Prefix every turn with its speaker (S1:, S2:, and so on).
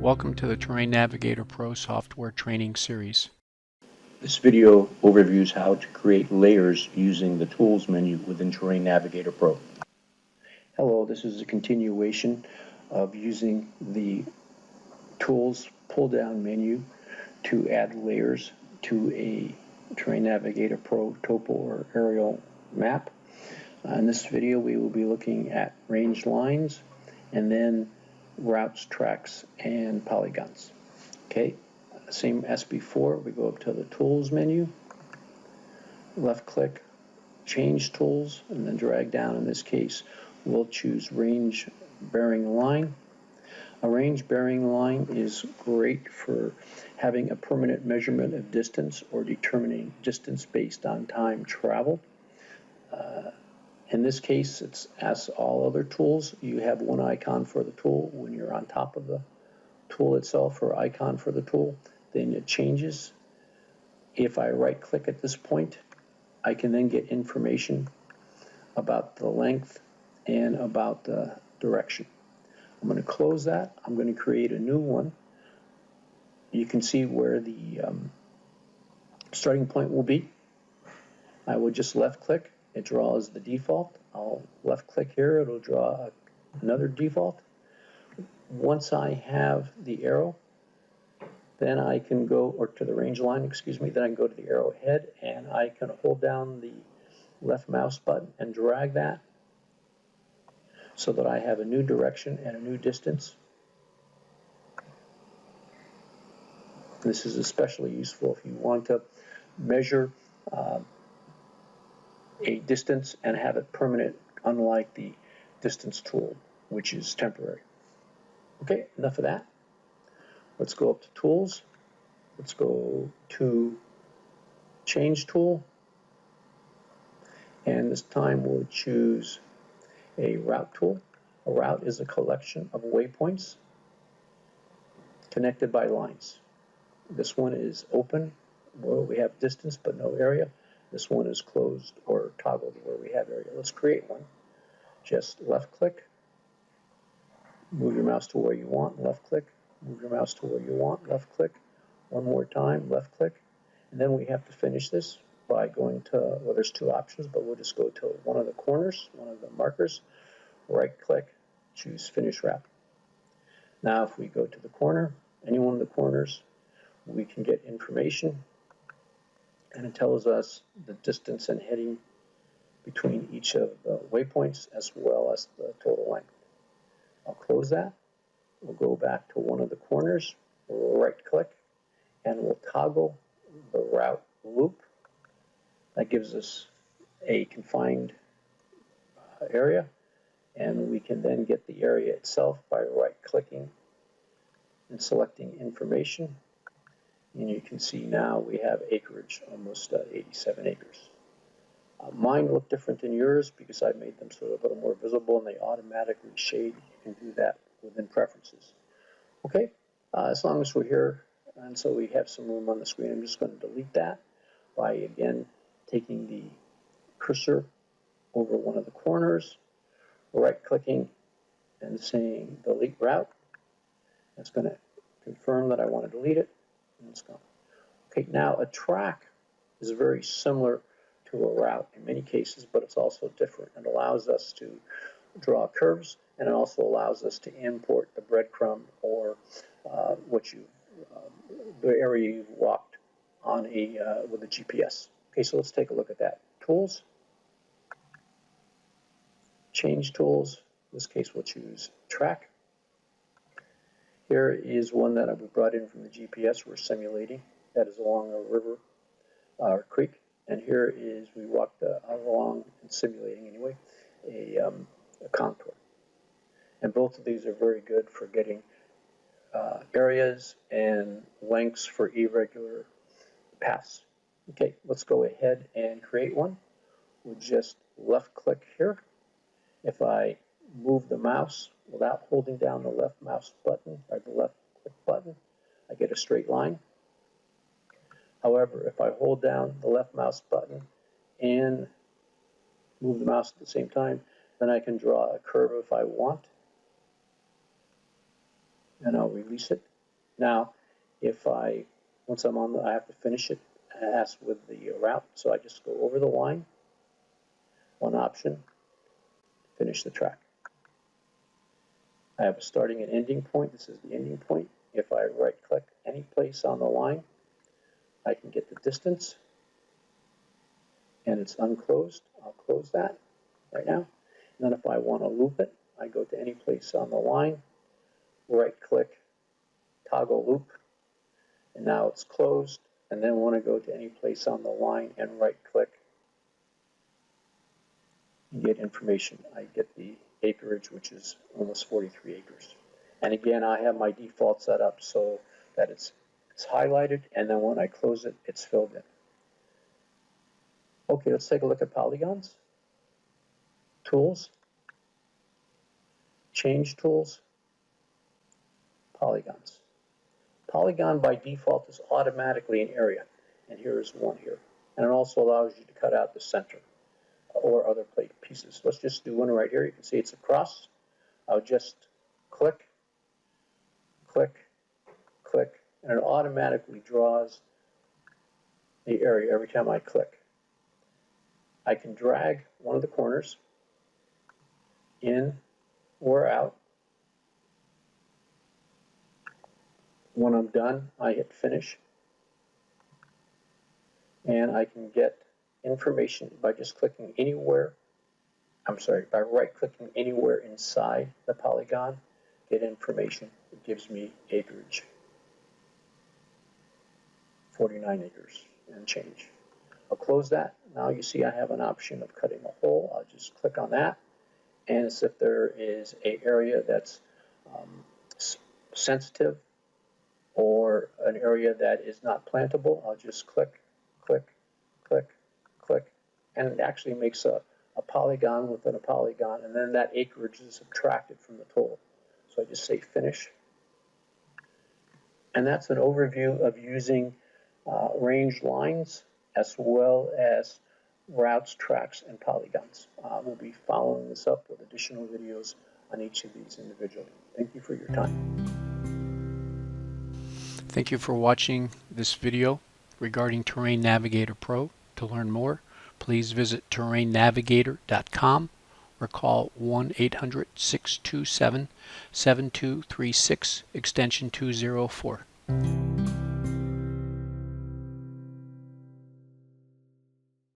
S1: Welcome to the Terrain Navigator Pro software training series.
S2: This video overviews how to create layers using the Tools menu within Terrain Navigator Pro. Hello, this is a continuation of using the Tools pull-down menu to add layers to a Terrain Navigator Pro topo or aerial map. In this video, we will be looking at ranged lines and then routes, tracks, and polygons. Okay, same as before, we go up to the Tools menu, left click, change tools, and then drag down. In this case, we'll choose range bearing line. A range bearing line is great for having a permanent measurement of distance or determining distance based on time traveled. In this case, it's as all other tools, you have one icon for the tool when you're on top of the tool itself, or icon for the tool. Then it changes. If I right click at this point, I can then get information about the length and about the direction. I'm going to close that. I'm going to create a new one. You can see where the starting point will be. I will just left click. It draws the default. I'll left click here. It'll draw another default. Once I have the arrow, then I can go, or to the range line, excuse me, then I can go to the arrowhead and I can hold down the left mouse button and drag that so that I have a new direction and a new distance. This is especially useful if you want to measure a distance and have it permanent, unlike the distance tool, which is temporary. Okay, enough of that. Let's go up to Tools. Let's go to Change Tool. And this time we'll choose a route tool. A route is a collection of waypoints connected by lines. This one is open, where we have distance but no area. This one is closed or toggled, where we have area. Let's create one. Just left click, move your mouse to where you want, left click, move your mouse to where you want, left click, one more time, left click, and then we have to finish this by going to, well, there's two options, but we'll just go to one of the corners, one of the markers, right click, choose finish wrap. Now if we go to the corner, any one of the corners, we can get information, and it tells us the distance and heading between each of the waypoints as well as the total length. I'll close that. We'll go back to one of the corners, we'll right click, and we'll toggle the route loop. That gives us a confined area, and we can then get the area itself by right clicking and selecting information. And you can see now we have acreage, almost 87 acres. Mine look different than yours because I made them sort of a little more visible and they automatically shade. You can do that within preferences. Okay, as long as we're here, and so we have some room on the screen, I'm just going to delete that by, again, taking the cursor over one of the corners, right-clicking, and saying delete route. It's going to confirm that I want to delete it, and it's gone. Okay, now a track is very similar to a route in many cases, but it's also different. It allows us to draw curves, and it also allows us to import the breadcrumb or the area you've walked on with a GPS. Okay, so let's take a look at that. Tools, change tools. In this case, we'll choose track. Here is one that we brought in from the GPS we're simulating. That is along a river or creek. And here is, we walked along and simulating anyway, a contour. And both of these are very good for getting areas and lengths for irregular paths. Okay, let's go ahead and create one. We'll just left click here. If I move the mouse without holding down the left mouse button or the left click button, I get a straight line. However, if I hold down the left mouse button and move the mouse at the same time, then I can draw a curve if I want. And I'll release it. Now, once I'm on I have to finish it as with the route, so I just go over the line, one option, finish the track. I have a starting and ending point. This is the ending point. If I right click any place on the line, I can get the distance, and it's unclosed. I'll close that right now. And then if I want to loop it, I go to any place on the line, right click, toggle loop, and now it's closed. And then want to go to any place on the line and right click and get information. I get the acreage, which is almost 43 acres. And again, I have my default set up so that it's highlighted, and then when I close it, it's filled in. Okay, let's take a look at polygons. Tools, change tools, polygons. Polygon by default is automatically an area, and here is one here. And it also allows you to cut out the center or other pieces. Let's just do one right here. You can see it's a cross. I'll just click, click, click, and it automatically draws the area every time I click. I can drag one of the corners in or out. When I'm done, I hit finish, and I can get information by just clicking anywhere. By right-clicking anywhere inside the polygon, get information. It gives me acreage, 49 acres and change. I'll close that. Now you see I have an option of cutting a hole. I'll just click on that, and as if there is an area that's sensitive or an area that is not plantable, I'll just click, click, click, click, and it actually makes a polygon within a polygon, and then that acreage is subtracted from the total. So I just say finish. And that's an overview of using range lines as well as routes, tracks, and polygons. We'll be following this up with additional videos on each of these individually. Thank you for your time.
S1: Thank you for watching this video regarding Terrain Navigator Pro. To learn more, please visit terrainnavigator.com or call 1-800-627-7236 extension 204.